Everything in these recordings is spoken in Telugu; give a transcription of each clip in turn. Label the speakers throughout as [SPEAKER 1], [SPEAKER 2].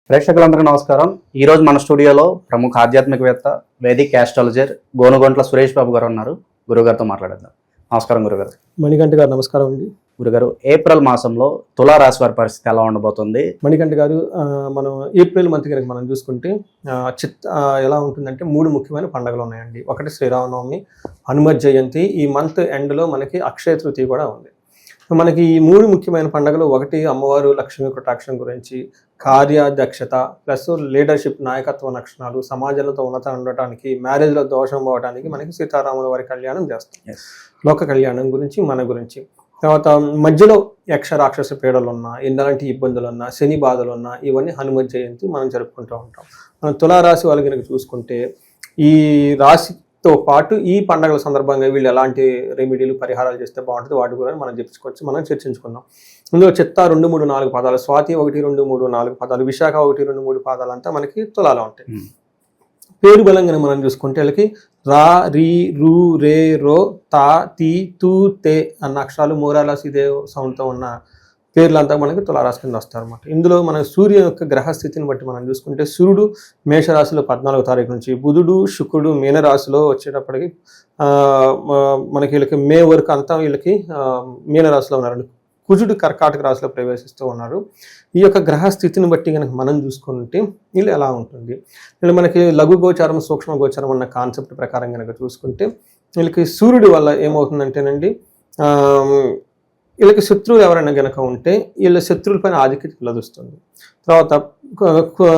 [SPEAKER 1] ప్రేక్షకులందరికీ నమస్కారం. ఈ రోజు మన స్టూడియోలో ప్రముఖ ఆధ్యాత్మికవేత్త, వేదిక్ ఆస్ట్రాలజర్ గోనుగొంట్ల సురేష్ బాబు గారు ఉన్నారు. గురుగారితో మాట్లాడేద్దాం. నమస్కారం గురుగారు.
[SPEAKER 2] మణికంఠ గారు నమస్కారం అండి.
[SPEAKER 1] గురుగారు, ఏప్రిల్ మాసంలో తులారాశి వారి పరిస్థితి ఎలా ఉండబోతుంది?
[SPEAKER 2] మణికంఠ గారు, మనం ఏప్రిల్ మంత్ కనుక మనం చూసుకుంటే ఎలా ఉంటుందంటే 3 ముఖ్యమైన పండుగలు ఉన్నాయండి. ఒకటి శ్రీరామనవమి, హనుమత్ జయంతి. ఈ మంత్ ఎండ్లో మనకి అక్షయ తృతీయ కూడా ఉంది. మనకి ఈ 3 ముఖ్యమైన పండుగలు, ఒకటి అమ్మవారు లక్ష్మీ కటాక్షం గురించి, కార్యదక్షత ప్లస్ లీడర్షిప్ నాయకత్వ లక్షణాలు, సమాజంలో ఉన్నత ఉండటానికి, మ్యారేజ్లో దోషం పోవడానికి మనకి సీతారాముల వారి కళ్యాణం చేస్తాం. లోక కళ్యాణం గురించి, మన గురించి. తర్వాత మధ్యలో యక్ష రాక్షస పీడలు ఉన్నా, ఎలాంటి ఇబ్బందులు ఉన్నా, శని బాధలు ఉన్నా, ఇవన్నీ హనుమత్ జయంతి మనం జరుపుకుంటూ ఉంటాం. మనం తులారాశి వాళ్ళు కనుక చూసుకుంటే, ఈ రాశితో పాటు ఈ పండుగల సందర్భంగా వీళ్ళు ఎలాంటి రెమెడీలు పరిహారాలు చేస్తే బాగుంటుంది, వాటి గురించి మనం చర్చించుకుందాం. ఇందులో చిత్త 2, 3, 4 పాదాలు, స్వాతి 1, 2, 3, 4 పాదాలు, విశాఖ 1, 2, 3 పాదాలు అంతా మనకి తులాలో ఉంటాయి. పేరు బలంగా మనం చూసుకుంటే వీళ్ళకి రా, రీ, రు, రే, రో, తా, తీ, తూ, తే అన్న అక్షరాలు మోరాలాస్ ఇదే సౌండ్తో ఉన్న పేర్లంతా మనకి తులారాశి కింద వస్తారు అన్నమాట. ఇందులో మన సూర్య యొక్క గ్రహస్థితిని బట్టి మనం చూసుకుంటే, సూర్యుడు మేషరాశిలో 14వ తారీఖు నుంచి, బుధుడు శుక్రుడు మీనరాశిలో వచ్చేటప్పటికి మనకి వీళ్ళకి మే వరకు అంతా వీళ్ళకి మీనరాశిలో ఉన్నారండి. కుజుడు కర్కాటక రాశిలో ప్రవేశిస్తూ ఉన్నారు. ఈ యొక్క గ్రహస్థితిని బట్టి కనుక మనం చూసుకుంటే వీళ్ళు ఎలా ఉంటుంది, వీళ్ళు మనకి లఘు గోచారం, సూక్ష్మ గోచారం అన్న కాన్సెప్ట్ ప్రకారం కనుక చూసుకుంటే, వీళ్ళకి సూర్యుడి వల్ల ఏమవుతుందంటేనండి, వీళ్ళకి శత్రువులు ఎవరైనా కనుక ఉంటే వీళ్ళ శత్రువుల పైన ఆధిక్యత లభిస్తుంది. తర్వాత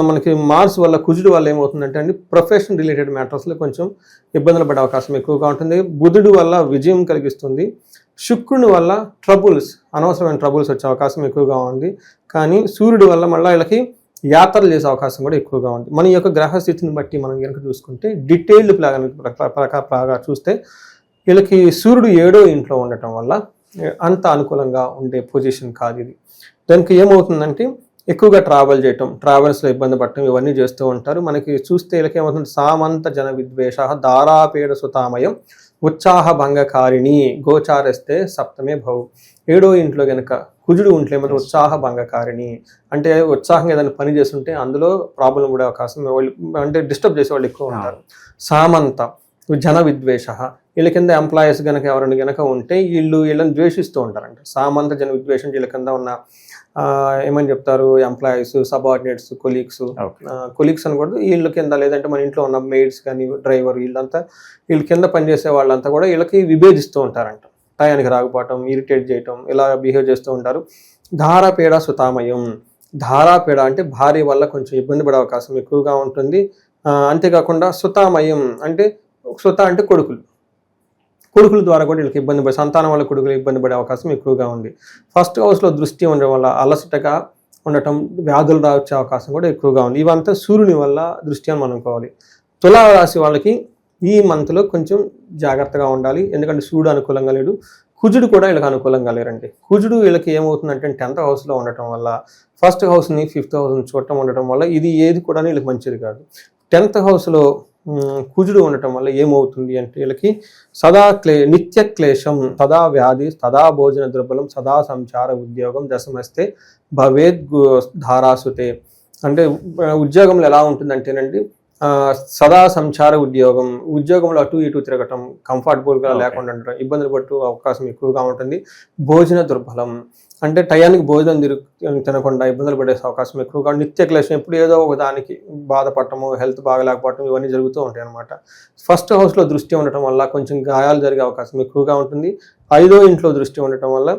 [SPEAKER 2] మనకి మార్స్ వల్ల, కుజుడు వల్ల ఏమవుతుందంటే అండి, ప్రొఫెషన్ రిలేటెడ్ మ్యాటర్స్లో కొంచెం ఇబ్బందులు పడే అవకాశం ఎక్కువగా ఉంటుంది. బుధుడు వల్ల విజయం కలిగిస్తుంది. శుక్రుని వల్ల అనవసరమైన ట్రబుల్స్ వచ్చే అవకాశం ఎక్కువగా ఉంది. కానీ సూర్యుడి వల్ల మళ్ళీ వీళ్ళకి యాత్రలు చేసే అవకాశం కూడా ఎక్కువగా ఉంది. మన యొక్క గ్రహస్థితిని బట్టి మనం కనుక చూసుకుంటే, డీటెయిల్డ్ ప్రకారం చూస్తే వీళ్ళకి సూర్యుడు 7వ ఇంట్లో ఉండటం వల్ల అంత అనుకూలంగా ఉండే పొజిషన్ కాదు ఇది. దానికి ఏమవుతుందంటే, ఎక్కువగా ట్రావెల్ చేయటం, ట్రావెల్స్లో ఇబ్బంది పడటం, ఇవన్నీ చేస్తూ ఉంటారు. మనకి చూస్తే వీళ్ళకి ఏమవుతుంది, సామంత జన విద్వేష, దారాపేడ సుతామయం, ఉత్సాహ భంగకారిణి, గోచారస్తే సప్తమే భవు. 7వ ఇంట్లో కనుక కుజుడు ఉంటే ఏమంటే ఉత్సాహ భంగకారిణి అంటే, ఉత్సాహంగా ఏదైనా పని చేస్తుంటే అందులో ప్రాబ్లం కూడా అవకాశం, అంటే డిస్టర్బ్ చేసే వాళ్ళు ఎక్కువ ఉంటారు. సామంత జన విద్వేష, వీళ్ళ కింద ఎంప్లాయీస్ కనుక ఎవరైనా కనుక ఉంటే వీళ్ళని ద్వేషిస్తూ ఉంటారంట. సామంత జన విద్వేషం, వీళ్ళ కింద ఉన్న ఏమని చెప్తారు, ఎంప్లాయీస్, సబార్డినేట్స్, కొలీగ్స్ అనకూడదు, వీళ్ళ కింద, లేదంటే మన ఇంట్లో ఉన్న మెయిడ్స్ కానీ, డ్రైవర్, వీళ్ళ కింద పనిచేసే వాళ్ళంతా కూడా వీళ్ళకి విభేదిస్తూ ఉంటారంట. టయానికి రాకపోవటం, ఇరిటేట్ చేయటం, ఇలా బిహేవ్ చేస్తూ ఉంటారు. ధారాపేడ సుతామయం, ధారాపేడ అంటే భార్య వల్ల కొంచెం ఇబ్బంది పడే అవకాశం ఎక్కువగా ఉంటుంది. అంతేకాకుండా సుతామయం అంటే, సుత అంటే కొడుకుల ద్వారా కూడా వీళ్ళకి ఇబ్బంది పడే, సంతానం వల్ల కొడుకులు ఇబ్బంది పడే అవకాశం ఎక్కువగా ఉంది. ఫస్ట్ హౌస్లో దృష్టి ఉండడం వల్ల అలసటగా ఉండటం, వ్యాధులు రావచ్చే అవకాశం కూడా ఎక్కువగా ఉంది. ఇవంతా సూర్యుని వల్ల దృష్టి అని మనం అనుకోవాలి. తులారాశి వాళ్ళకి ఈ మంత్లో కొంచెం జాగ్రత్తగా ఉండాలి. ఎందుకంటే సూర్యుడు అనుకూలంగా లేడు, కుజుడు కూడా వీళ్ళకి అనుకూలంగా లేరండి. కుజుడు వీళ్ళకి ఏమవుతుందంటే 10th హౌస్లో ఉండటం వల్ల, ఫస్ట్ హౌస్ని 5th హౌస్ని చూడటం ఉండటం వల్ల ఇది ఏది కూడా వీళ్ళకి మంచిది కాదు. 10th హౌస్లో కుజుడు ఉండటం వల్ల ఏమవుతుంది అంటే, వీళ్ళకి సదా నిత్య క్లేశం, సదా వ్యాధి, సదా భోజన దుర్బలం, సదా సంచార ఉద్యోగం, దశమస్తే భవేద్ ధారాసుతే. అంటే ఉద్యోగంలో ఎలా ఉంటుందంటేనండి, సదా సంచార ఉద్యోగంలో అటు ఇటు తిరగటం, కంఫర్టబుల్గా లేకుండా ఉండటం, ఇబ్బందులు పట్టు అవకాశం ఎక్కువగా ఉంటుంది. భోజన దుర్బలం అంటే టయానికి భోజనం తినకుండా ఇబ్బందులు పడే అవకాశం ఎక్కువగా. నిత్య క్లేశం, ఎప్పుడు ఏదో ఒక దానికి బాధపడటము, హెల్త్ బాగలేకపోవటం, ఇవన్నీ జరుగుతూ ఉంటాయి అన్నమాట. ఫస్ట్ హౌస్లో దృష్టి ఉండటం వల్ల కొంచెం గాయాలు జరిగే అవకాశం ఎక్కువగా ఉంటుంది. 5వ ఇంట్లో దృష్టి ఉండటం వల్ల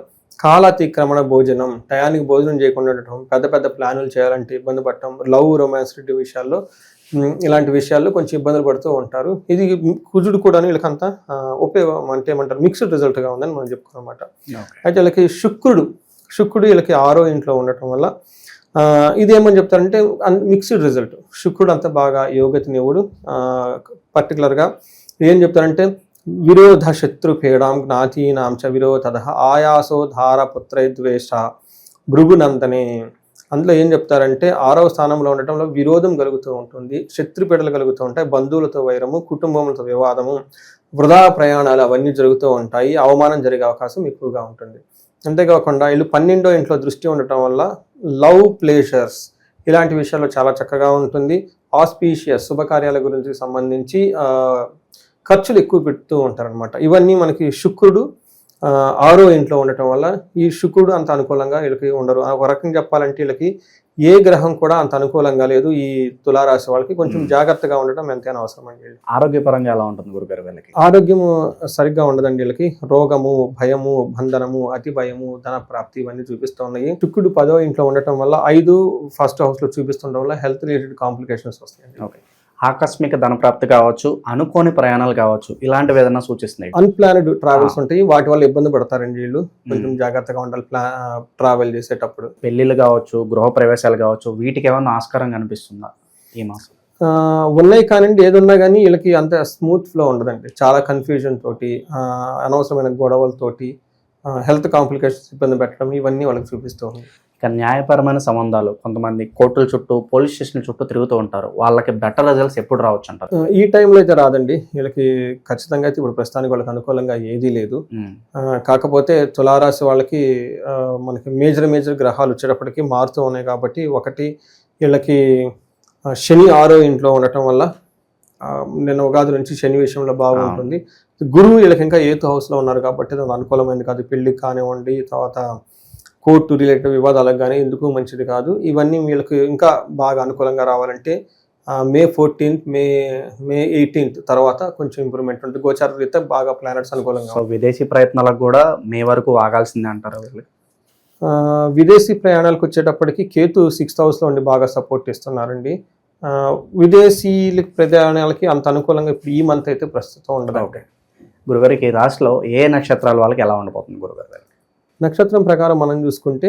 [SPEAKER 2] కాలాతిక్రమణ భోజనం, టయానికి భోజనం చేయకుండా ఉండటం, పెద్ద పెద్ద ప్లానులు చేయాలంటే ఇబ్బంది పడటం, లవ్, రొమాన్స్ విషయాల్లో, ఇలాంటి విషయాల్లో కొంచెం ఇబ్బందులు పడుతూ ఉంటారు. ఇది కుజుడు కూడా వీళ్ళకంతా ఉపయోగం, అంటే ఏమంటారు, మిక్స్డ్ రిజల్ట్గా ఉందని మనం చెప్పుకోనమాట. అయితే వీళ్ళకి శుక్రుడు వీళ్ళకి 6వ ఇంట్లో ఉండటం వల్ల ఇదేమని చెప్తారంటే మిక్స్డ్ రిజల్ట్. శుక్రుడు అంతా బాగా యోగతినివుడు. పర్టికులర్గా ఏం చెప్తారంటే, విరోధ శత్రు పీడాం జ్ఞాతీనాం చ విరోధ ఆయాసో ధార పుత్రద్వేష భృగునందనే. అందులో ఏం చెప్తారంటే, 6వ స్థానంలో ఉండటంలో విరోధం కలుగుతూ ఉంటుంది, శత్రుపీడలు కలుగుతూ ఉంటాయి, బంధువులతో వైరము, కుటుంబములతో వివాదము, వృధా ప్రయాణాలు అవన్నీ జరుగుతూ ఉంటాయి, అవమానం జరిగే అవకాశం ఎక్కువగా ఉంటుంది. అంతేకాకుండా వీళ్ళు 12వ ఇంట్లో దృష్టి ఉండటం వల్ల లవ్ ప్లేషర్స్, ఇలాంటి విషయాల్లో చాలా చక్కగా ఉంటుంది. ఆస్పీషియస్ శుభకార్యాల గురించి సంబంధించి ఖర్చులు ఎక్కువ పెడుతూ ఉంటారనమాట. ఇవన్నీ మనకి శుక్రుడు 6వ ఇంట్లో ఉండటం వల్ల ఈ శుక్రుడు అంత అనుకూలంగా వీళ్ళకి ఉండరు. ఒక రకంగా చెప్పాలంటే వీళ్ళకి ఏ గ్రహం కూడా అంత అనుకూలంగా లేదు. ఈ తులారాశి వాళ్ళకి కొంచెం జాగ్రత్తగా ఉండటం ఎంతైనా అవసరం అండి.
[SPEAKER 1] ఆరోగ్యపరంగా ఎలా ఉంటుంది గురుగారు వీళ్ళకి?
[SPEAKER 2] ఆరోగ్యము సరిగ్గా ఉండదండి వీళ్ళకి. రోగము, భయము, బంధనము, అతి భయము, ధన ప్రాప్తి ఇవన్నీ చూపిస్తూ ఉన్నాయి. శుక్రుడు 10వ ఇంట్లో ఉండటం వల్ల 5 ఫస్ట్ హౌస్ లో చూపిస్తుండటం వల్ల హెల్త్ రిలేటెడ్ కాంప్లికేషన్స్ వస్తాయండి.
[SPEAKER 1] ఓకే. ఆకస్మిక ధనప్రాప్తి కావచ్చు, అనుకోని ప్రయాణాలు కావచ్చు, ఇలాంటివి ఏదైనా సూచిస్తున్నాయి?
[SPEAKER 2] అన్ప్లానెడ్ ట్రావెల్స్ ఉంటాయి, వాటి వల్ల ఇబ్బంది పడతారండి వీళ్ళు. కొంచెం జాగ్రత్తగా ఉండాలి ట్రావెల్ చేసేటప్పుడు.
[SPEAKER 1] పెళ్లిళ్ళు కావచ్చు, గృహ ప్రవేశాలు కావచ్చు, వీటికి ఏమైనా ఆస్కారం కనిపిస్తుందా ఈ మాసం?
[SPEAKER 2] ఉన్నాయి కానివ్వండి, ఏదున్నా కానీ వీళ్ళకి అంత స్మూత్ ఫ్లో ఉండదండి. చాలా కన్ఫ్యూజన్ తోటి, అనవసరమైన గొడవలతోటి, హెల్త్ కాంప్లికేషన్స్ ఇబ్బంది పెట్టడం ఇవన్నీ వాళ్ళకి చూపిస్తూ ఉంది.
[SPEAKER 1] ఇక న్యాయపరమైన సంబంధాలు, కొంతమంది కోర్టుల చుట్టూ, పోలీస్ స్టేషన్ల చుట్టూ తిరుగుతూ ఉంటారు, వాళ్ళకి బెటర్ రిజల్ట్స్ ఎప్పుడు రావచ్చు అంటారు?
[SPEAKER 2] ఈ టైంలో అయితే రాదండి వీళ్ళకి. ఖచ్చితంగా అయితే ఇప్పుడు ప్రస్తుతానికి వాళ్ళకి అనుకూలంగా ఏదీ లేదు. కాకపోతే తులారాశి వాళ్ళకి మనకి మేజర్ గ్రహాలు వచ్చేటప్పటికి మారుతూ ఉన్నాయి కాబట్టి, ఒకటి వీళ్ళకి శని 6వ ఇంట్లో ఉండటం వల్ల నేను ఉగాది నుంచి శని విషయంలో బాగుంటుంది. గురువు వీళ్ళకి ఇంకా 8th హౌస్లో ఉన్నారు కాబట్టి అది అనుకూలమైనది కాదు. పెళ్లికి కానివ్వండి, తర్వాత కోర్టు రిలేటెడ్ వివాదాలకు కానీ ఎందుకు మంచిది కాదు. ఇవన్నీ వీళ్ళకి ఇంకా బాగా అనుకూలంగా రావాలంటే May 14th, May 18th తర్వాత కొంచెం ఇంప్రూవ్మెంట్ ఉంటుంది. గోచార రీత్యా బాగా ప్లానెట్స్ అనుకూలంగా.
[SPEAKER 1] సో విదేశీ ప్రయత్నాలకు కూడా మే వరకు ఆగాల్సిందే అంటారు వీళ్ళు?
[SPEAKER 2] విదేశీ ప్రయాణాలకు వచ్చేటప్పటికి కేతు 6th హౌస్లో ఉండి బాగా సపోర్ట్ ఇస్తున్నారండి. విదేశీ ప్రయాణాలకి అంత అనుకూలంగా ఇప్పుడు ఈ మంత్ అయితే ప్రస్తుతం ఉండదు.
[SPEAKER 1] ఓకే గురుగారికి, రాశిలో ఏ నక్షత్రాల వాళ్ళకి ఎలా ఉండబోతుంది గురుగారు?
[SPEAKER 2] నక్షత్రం ప్రకారం మనం చూసుకుంటే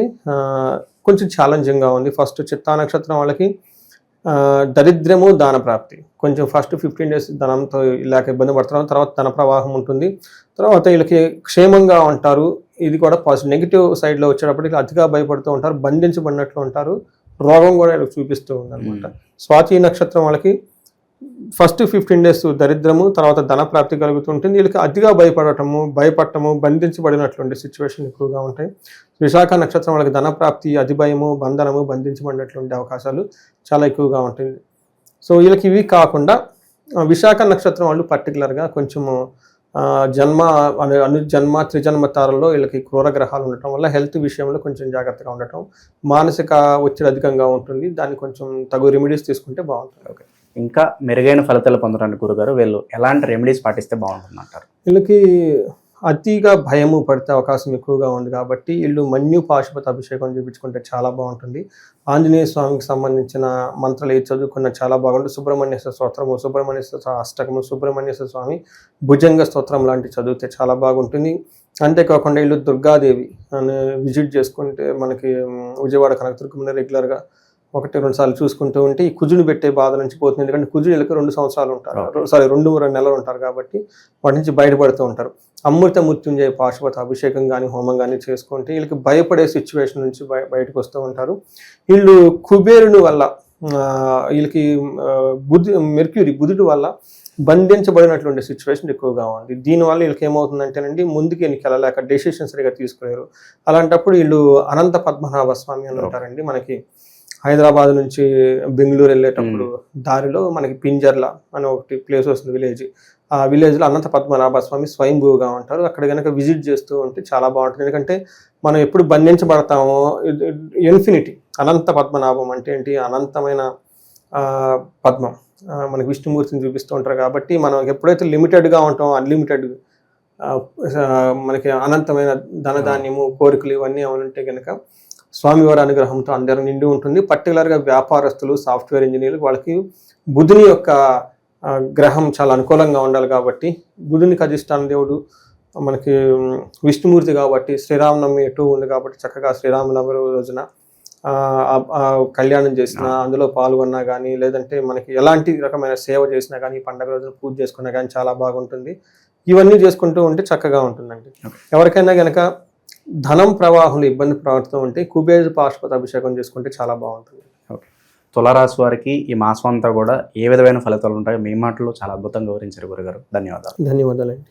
[SPEAKER 2] కొంచెం ఛాలెంజింగ్గా ఉంది. ఫస్ట్ చిత్తా నక్షత్రం వాళ్ళకి దరిద్రము, దాన ప్రాప్తి. కొంచెం ఫస్ట్ 15 days ధనంతో ఇలాగ ఇబ్బంది పడుతున్నారు. తర్వాత ధన ప్రవాహం ఉంటుంది. తర్వాత వీళ్ళకి క్షేమంగా ఉంటారు. ఇది కూడా పాజిటివ్. నెగిటివ్ సైడ్లో వచ్చేటప్పటికి అతిగా భయపడుతూ ఉంటారు, బంధించబడినట్లు ఉంటారు. రోగం కూడా వీళ్ళకి చూపిస్తూ ఉంది అనమాట. స్వాతి నక్షత్రం వాళ్ళకి ఫస్ట్ 15 days దరిద్రము, తర్వాత ధన ప్రాప్తి కలుగుతుంటుంది. వీళ్ళకి అతిగా భయపడటము, బంధించబడినటువంటి సిచ్యువేషన్ ఎక్కువగా ఉంటాయి. విశాఖ నక్షత్రం వాళ్ళకి ధన ప్రాప్తి, అతి భయము, బంధనము, బంధించబడినటువంటి అవకాశాలు చాలా ఎక్కువగా ఉంటుంది. సో వీళ్ళకి ఇవి కాకుండా విశాఖ నక్షత్రం వాళ్ళు పర్టికులర్గా కొంచెము జన్మ త్రిజన్మ తారల్లో వీళ్ళకి క్రూర గ్రహాలు ఉండటం వల్ల హెల్త్ విషయంలో కొంచెం జాగ్రత్తగా ఉండటం, మానసిక ఒత్తిడి అధికంగా ఉంటుంది. దాన్ని కొంచెం తగు రెమెడీస్ తీసుకుంటే బాగుంటుంది.
[SPEAKER 1] ఓకే. ఇంకా మెరుగైన ఫలితాలు పొందడానికి గురుగారు వీళ్ళు ఎలాంటి రెమెడీస్ పాటిస్తే బాగుంటుంది అంటారు?
[SPEAKER 2] వీళ్ళకి అతిగా భయము పడితే అవకాశం ఎక్కువగా ఉంది కాబట్టి వీళ్ళు మన్యు పాశుపత అభిషేకం చేయించుకుంటే చాలా బాగుంటుంది. ఆంజనేయ స్వామికి సంబంధించిన మంత్రాలు ఏది చదువుకున్న చాలా బాగుంటుంది. సుబ్రహ్మణ్యేశ్వర స్తోత్రము, సుబ్రహ్మణ్యేశ్వర అష్టకము, సుబ్రహ్మణ్యేశ్వర స్వామి భుజంగ స్తోత్రం లాంటివి చదివితే చాలా బాగుంటుంది. అంతేకాకుండా వీళ్ళు దుర్గాదేవి అని విజిట్ చేసుకుంటే మనకి విజయవాడ కనకదుర్గమ్మని రెగ్యులర్గా 1-2 సార్లు చూసుకుంటూ ఉంటే ఈ కుజుని పెట్టే బాధ నుంచి పోతుంది. ఎందుకంటే కుజుడికి 2 సంవత్సరాలు ఉంటారు, 2 నెలలు ఉంటారు కాబట్టి వాటి నుంచి బయటపడుతూ ఉంటారు. అమృత మృత్యుంజయ పాశుపత అభిషేకం కానీ హోమం కానీ చేసుకుంటే వీళ్ళకి భయపడే సిచ్యువేషన్ నుంచి బయటకు వస్తూ ఉంటారు. వీళ్ళు కుబేరుని వల్ల వీళ్ళకి బుధుడు వల్ల బంధించబడినటువంటి సిచ్యువేషన్ ఎక్కువగా ఉంది. దీనివల్ల వీళ్ళకి ఏమవుతుందంటేనండి, ముందుకు వీళ్ళకి వెళ్ళలేక డెసిషన్స్ సరిగా తీసుకోలేరు. అలాంటప్పుడు వీళ్ళు అనంత పద్మనాభ స్వామి అని ఉంటారండి. మనకి హైదరాబాద్ నుంచి బెంగళూరు వెళ్ళేటప్పుడు దారిలో మనకి పింజర్ల అని ఒకటి ప్లేస్ వస్తుంది, విలేజ్. ఆ విలేజ్లో అనంత పద్మనాభ స్వామి స్వయంభూగా ఉంటారు. అక్కడ కనుక విజిట్ చేస్తూ ఉంటే చాలా బాగుంటుంది. ఎందుకంటే మనం ఎప్పుడు బంధించబడతామో, ఇన్ఫినిటీ అనంత పద్మనాభం అంటే ఏంటి, అనంతమైన పద్మం మనకి విష్ణుమూర్తిని చూపిస్తూ ఉంటారు. కాబట్టి మనం ఎప్పుడైతే లిమిటెడ్గా ఉంటామో, అన్లిమిటెడ్ మనకి అనంతమైన ధనధాన్యము, కోరికలు ఇవన్నీ ఏమంటే కనుక స్వామివారి అనుగ్రహంతో అందరూ నిండి ఉంటుంది. పర్టికులర్గా వ్యాపారస్తులు, సాఫ్ట్వేర్ ఇంజనీర్లు వాళ్ళకి బుధుని యొక్క గ్రహం చాలా అనుకూలంగా ఉండాలి. కాబట్టి బుధునికి అధిష్టాన దేవుడు మనకి విష్ణుమూర్తి కాబట్టి, శ్రీరామనవమి ఎటు ఉంది కాబట్టి చక్కగా శ్రీరామనవమి రోజున కళ్యాణం చేసినా, అందులో పాల్గొన్నా కానీ, లేదంటే మనకి ఎలాంటి రకమైన సేవ చేసినా కానీ, పండగ రోజున పూజ చేసుకున్నా కానీ చాలా బాగుంటుంది. ఇవన్నీ చేసుకుంటూ ఉంటే చక్కగా ఉంటుందండి. ఎవరికైనా కనుక ధనం ప్రవాహంలో ఇబ్బంది పడుతూ ఉంటే కుబేర పాశుపత అభిషేకం చేసుకుంటే చాలా బాగుంటుంది.
[SPEAKER 1] ఓకే. తులారాశి వారికి ఈ మాసం అంతా కూడా ఏ విధమైన ఫలితాలు ఉంటాయో మీ మాటలో చాలా అద్భుతంగా వివరించారు గురుగారు. ధన్యవాదాలు.
[SPEAKER 2] ధన్యవాదాలండి.